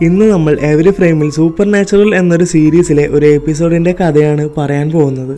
ഇന്ന് നമ്മൾ എവരി ഫ്രെയിമിൽ സൂപ്പർ നാച്ചുറൽ എന്നൊരു സീരീസിലെ ഒരു എപ്പിസോഡിന്റെ കഥയാണ് പറയാൻ പോകുന്നത്.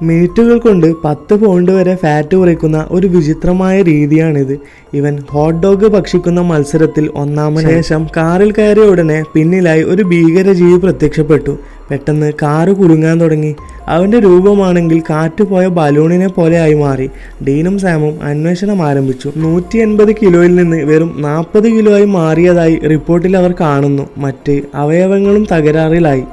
മിനിറ്റുകൾ കൊണ്ട് 10 പൗണ്ട് വരെ ഫാറ്റ് കുറയ്ക്കുന്ന ഒരു വിചിത്രമായ രീതിയാണിത്. ഇവൻ ഹോട്ട് ഡോഗ് ഭക്ഷിക്കുന്ന മത്സരത്തിൽ ഒന്നാമന് ശേഷം കാറിൽ കയറിയ ഉടനെ പിന്നിലായി ഒരു ഭീകരജീവി പ്രത്യക്ഷപ്പെട്ടു. പെട്ടെന്ന് കാറ് കുലുങ്ങാൻ തുടങ്ങി. അവൻ്റെ രൂപമാണെങ്കിൽ കാറ്റുപോയ ബലൂണിനെ പോലെ ആയി മാറി. ഡീനും സാമും അന്വേഷണം ആരംഭിച്ചു. 180 കിലോയിൽ നിന്ന് വെറും 40 കിലോ ആയി മാറിയതായി റിപ്പോർട്ടിൽ അവർ കാണുന്നു. മറ്റ് അവയവങ്ങളും തകരാറിലായി.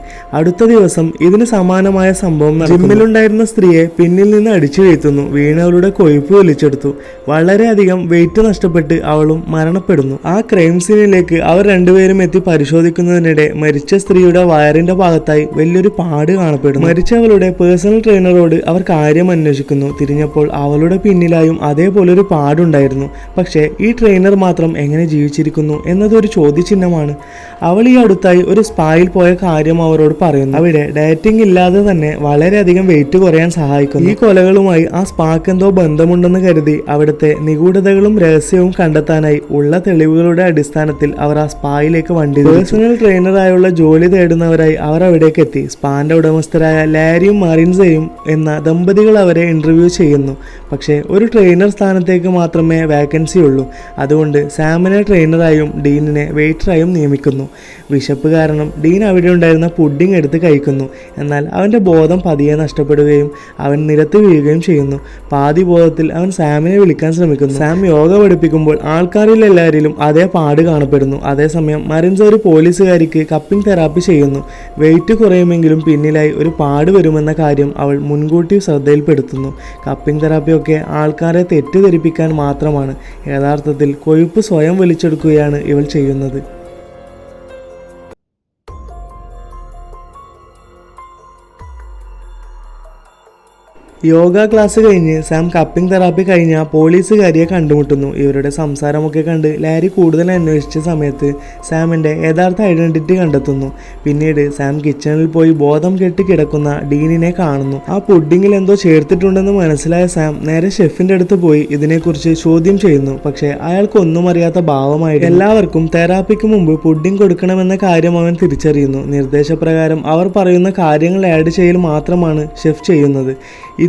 അടുത്ത ദിവസം ഇതിന് സമാനമായ സംഭവം നടന്നു. ജിമ്മിലുണ്ടായിരുന്ന സ്ത്രീയെ പിന്നിൽ നിന്ന് അടിച്ചു വീഴ്ത്തുന്നു. വീണവളുടെ കൊഴുപ്പ് വലിച്ചെടുത്തു. വളരെയധികം വെയിറ്റ് നഷ്ടപ്പെട്ട് അവളും മരണപ്പെടുന്നു. ആ ക്രൈം സീനിലേക്ക് അവർ രണ്ടുപേരും എത്തി പരിശോധിക്കുന്നതിനിടെ മരിച്ച സ്ത്രീയുടെ വയറിന്റെ ഭാഗത്തായി വലിയൊരു പാട് കാണപ്പെടുന്നു. മരിച്ചവളുടെ പേഴ്സണൽ ട്രെയിനറോട് അവർ കാര്യം അന്വേഷിക്കുന്നു. തിരിഞ്ഞപ്പോൾ അവളുടെ പിന്നിലായും അതേപോലൊരു പാടുണ്ടായിരുന്നു. പക്ഷേ ഈ ട്രെയിനർ മാത്രം എങ്ങനെ ജീവിച്ചിരിക്കുന്നു എന്നതൊരു ചോദ്യചിഹ്നമാണ്. അവൾ ഈ അടുത്തായി ഒരു സ്പായിൽ പോയ കാര്യം അവരോട് പറയുന്നു. അവിടെ ഡയറ്റിംഗ് ഇല്ലാതെ തന്നെ വളരെയധികം വെയിറ്റ് കുറയാൻ സഹായിക്കുന്നു. ഈ കൊലകളുമായി ആ സ്പാക്ക് എന്തോ ബന്ധമുണ്ടെന്ന് കരുതി അവിടുത്തെ നിഗൂഢതകളും രഹസ്യവും കണ്ടെത്താനായി ഉള്ള തെളിവുകളുടെ അടിസ്ഥാനത്തിൽ അവർ ആ സ്പായിലേക്ക് വണ്ടി. പേഴ്സണൽ ട്രെയിനറായുള്ള ജോലി തേടുന്നവരായി അവർ അവിടേക്ക് എത്തി. സ്പാന്റെ ഉടമസ്ഥരായ ലാരിയും മറിൻസയും എന്ന ദമ്പതികൾ അവരെ ഇന്റർവ്യൂ ചെയ്യുന്നു. പക്ഷേ ഒരു ട്രെയിനർ സ്ഥാനത്തേക്ക് മാത്രമേ വാക്കൻസി ഉള്ളൂ. അതുകൊണ്ട് സാമിനെ ട്രെയിനറായും ഡീനിനെ വെയിറ്ററായും നിയമിക്കുന്നു. വിശപ്പ് കാരണം ഡീൻ അവിടെ ഉണ്ടായിരുന്ന പുഡിംഗ് എടുത്ത് കഴിക്കുന്നു. എന്നാൽ അവൻ്റെ ബോധം പതിയെ നഷ്ടപ്പെടുകയും അവൻ നിലത്ത് വീഴുകയും ചെയ്യുന്നു. പാതി ബോധത്തിൽ അവൻ സാമിനെ വിളിക്കാൻ ശ്രമിക്കുന്നു. സാം യോഗ പഠിപ്പിക്കുമ്പോൾ ആൾക്കാരിൽ എല്ലാവരിലും അതേ പാട് കാണപ്പെടുന്നു. അതേസമയം മറിൻസ ഒരു പോലീസുകാരിക്ക് കപ്പിംഗ് തെറാപ്പി ചെയ്യുന്നു. വെയിറ്റ് കുറയുമെങ്കിലും പിന്നിലായി ഒരു പാട് വരുമെന്ന കാര്യം അവൾ മുൻകൂട്ടി ശ്രദ്ധയിൽപ്പെടുത്തുന്നു. കപ്പിംഗ് തെറാപ്പിയൊക്കെ ആൾക്കാരെ തെറ്റിദ്ധരിപ്പിക്കാൻ മാത്രമാണ്. യഥാർത്ഥത്തിൽ കൊഴുപ്പ് സ്വയം വലിച്ചെടുക്കുകയാണ് ഇവൾ ചെയ്യുന്നത്. യോഗ ക്ലാസ് കഴിഞ്ഞ് സാം കപ്പിംഗ് തെറാപ്പി കഴിഞ്ഞ പോലീസുകാരിയെ കണ്ടുമുട്ടുന്നു. ഇവരുടെ സംസാരമൊക്കെ കണ്ട് ലാരി കൂടുതൽ അന്വേഷിച്ച സമയത്ത് സാമിൻ്റെ യഥാർത്ഥ ഐഡന്റിറ്റി കണ്ടെത്തുന്നു. പിന്നീട് സാം കിച്ചണിൽ പോയി ബോധം കെട്ടി കിടക്കുന്ന ഡീനിനെ കാണുന്നു. ആ പുഡിങ്ങിൽ എന്തോ ചേർത്തിട്ടുണ്ടെന്ന് മനസ്സിലായ സാം നേരെ ഷെഫിൻ്റെ അടുത്ത് പോയി ഇതിനെക്കുറിച്ച് ചോദ്യം ചെയ്യുന്നു. പക്ഷേ അയാൾക്കൊന്നും അറിയാത്ത ഭാവമായിട്ട് എല്ലാവർക്കും തെറാപ്പിക്ക് മുമ്പ് പുഡിംഗ് കൊടുക്കണമെന്ന കാര്യം അവൻ തിരിച്ചറിയുന്നു. നിർദ്ദേശപ്രകാരം അവർ പറയുന്ന കാര്യങ്ങൾ ആഡ് ചെയ്യൽ മാത്രമാണ് ഷെഫ് ചെയ്യുന്നത്.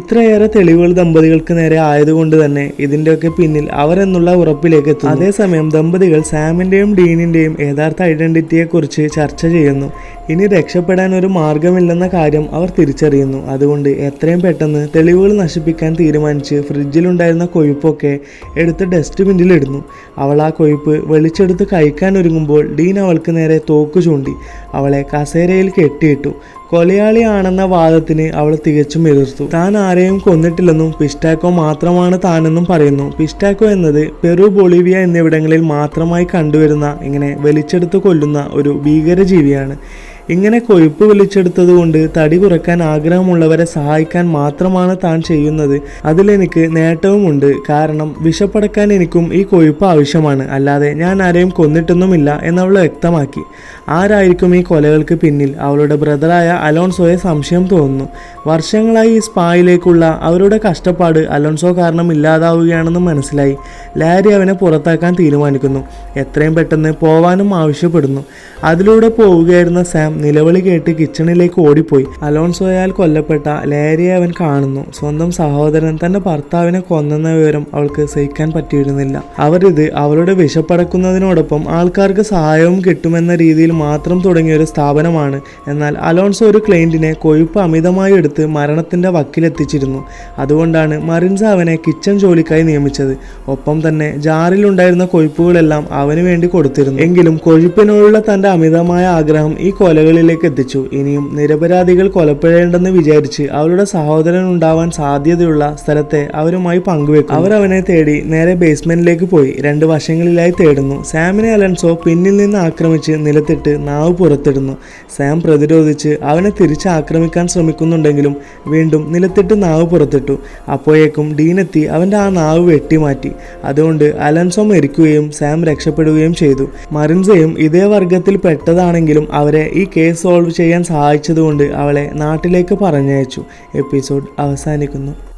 ഇത്രയേറെ തെളിവുകൾ ദമ്പതികൾക്ക് നേരെ ആയതുകൊണ്ട് തന്നെ ഇതിൻ്റെയൊക്കെ പിന്നിൽ അവരെന്നുള്ള ഉറപ്പിലേക്ക് എത്തുന്നു. അതേസമയം ദമ്പതികൾ സാമിൻ്റെയും ഡീനിൻ്റെയും യഥാർത്ഥ ഐഡന്റിറ്റിയെക്കുറിച്ച് ചർച്ച ചെയ്യുന്നു. ഇനി രക്ഷപ്പെടാൻ ഒരു മാർഗമില്ലെന്ന കാര്യം അവർ തിരിച്ചറിയുന്നു. അതുകൊണ്ട് എത്രയും പെട്ടെന്ന് തെളിവുകൾ നശിപ്പിക്കാൻ തീരുമാനിച്ച് ഫ്രിഡ്ജിലുണ്ടായിരുന്ന കൊഴുപ്പൊക്കെ എടുത്ത് ഡസ്റ്റ്ബിന്നിൽ ഇടുന്നു. അവൾ ആ കൊഴുപ്പ് വലിച്ചെടുത്ത് കഴിക്കാൻ ഒരുങ്ങുമ്പോൾ ഡീൻ അവൾക്ക് നേരെ തോക്ക് ചൂണ്ടി അവളെ കസേരയിൽ കെട്ടിയിട്ടു. കൊലയാളിയാണെന്ന വാദത്തിന് അവൾ തികച്ചും എതിർത്തു. താൻ ആരെയും കൊന്നിട്ടില്ലെന്നും പിസ്റ്റാക്കോ മാത്രമാണ് താനെന്നും പറയുന്നു. പിസ്റ്റാക്കോ എന്നത് പെറു, ബൊളീവിയ എന്നിവിടങ്ങളിൽ മാത്രമായി കണ്ടുവരുന്ന ഇങ്ങനെ വലിച്ചെടുത്ത് കൊല്ലുന്ന ഒരു ഭീകരജീവിയാണ്. ഇങ്ങനെ കൊഴുപ്പ് വലിച്ചെടുത്തതുകൊണ്ട് തടി കുറയ്ക്കാൻ ആഗ്രഹമുള്ളവരെ സഹായിക്കാൻ മാത്രമാണ് താൻ ചെയ്യുന്നത്. അതിലെനിക്ക് നേട്ടവുമുണ്ട്. കാരണം വിശപ്പടക്കാൻ എനിക്കും ഈ കൊഴുപ്പ് ആവശ്യമാണ്. അല്ലാതെ ഞാൻ ആരെയും കൊന്നിട്ടൊന്നുമില്ല എന്നവൾ വ്യക്തമാക്കി. ആരായിരിക്കും ഈ കൊലകൾക്ക് പിന്നിൽ? അവളുടെ ബ്രദറായ അലോൺസോയെ സംശയം തോന്നുന്നു. വർഷങ്ങളായി ഈ സ്പായിലേക്കുള്ള അവരുടെ കഷ്ടപ്പാട് അലോൺസോ കാരണം ഇല്ലാതാവുകയാണെന്ന് മനസ്സിലായി. ലാരി അവനെ പുറത്താക്കാൻ തീരുമാനിക്കുന്നു. എത്രയും പെട്ടെന്ന് പോവാനും ആവശ്യപ്പെടുന്നു. അതിലൂടെ പോവുകയായിരുന്ന സാം നിലവിളി കേട്ട് കിച്ചണിലേക്ക് ഓടിപ്പോയി. അലോൺസോയാൽ കൊല്ലപ്പെട്ട ലാരിയെ അവൻ കാണുന്നു. സ്വന്തം സഹോദരൻ തന്റെ ഭർത്താവിനെ കൊന്നെന്ന വിവരം അവൾക്ക് സഹിക്കാൻ പറ്റിയിരുന്നില്ല. അവരിത് അവളുടെ വിശപ്പടക്കുന്നതിനോടൊപ്പം ആൾക്കാർക്ക് സഹായവും കിട്ടുമെന്ന രീതിയിൽ മാത്രം തുടങ്ങിയ ഒരു സ്ഥാപനമാണ്. എന്നാൽ അലോൺസോ ഒരു ക്ലയന്റിനെ കൊഴുപ്പ് അമിതമായി എടുത്ത് മരണത്തിന്റെ വക്കിലെത്തിച്ചിരുന്നു. അതുകൊണ്ടാണ് മറിൻസ അവനെ കിച്ചൺ ജോലിക്കായി നിയമിച്ചത്. ഒപ്പം തന്നെ ജാറിലുണ്ടായിരുന്ന കൊഴുപ്പുകളെല്ലാം അവന് വേണ്ടി കൊടുത്തിരുന്നു. എങ്കിലും കൊഴുപ്പിനോടുള്ള തന്റെ അമിതമായ ആഗ്രഹം ഈ കൊലകളിലേക്ക് എത്തിച്ചു. ഇനിയും നിരപരാധികൾ കൊലപ്പെടേണ്ടെന്ന് വിചാരിച്ച് അവളുടെ സഹോദരൻ ഉണ്ടാവാൻ സാധ്യതയുള്ള സ്ഥലത്തെ അവരുമായി പങ്കുവെക്കും. അവർ അവനെ തേടി നേരെ ബേസ്മെന്റിലേക്ക് പോയി 2 വശങ്ങളിലായി തേടുന്നു. സാമിനെ അലൻസോ പിന്നിൽ നിന്ന് ആക്രമിച്ച് നിലത്തിട്ട് നാവ് പുറത്തിടുന്നു. സാം പ്രതിരോധിച്ച് അവനെ തിരിച്ച് ആക്രമിക്കാൻ ശ്രമിക്കുന്നുണ്ടെങ്കിലും വീണ്ടും നിലത്തിട്ട് നാവ് പുറത്തിട്ടു. അപ്പോഴേക്കും ഡീനെത്തി അവൻ്റെ ആ നാവ് വെട്ടിമാറ്റി. അതുകൊണ്ട് അലൻസോ മരിക്കുകയും സാം രക്ഷപ്പെടുകയും ചെയ്തു. മറിൻസയും ഇതേ വർഗത്തിൽ പെട്ടതാണെങ്കിലും അവരെ ഈ കേസ് സോൾവ് ചെയ്യാൻ സഹായിച്ചതുകൊണ്ട് അവളെ നാട്ടിലേക്ക് പറഞ്ഞയച്ചു. എപ്പിസോഡ് അവസാനിക്കുന്നു.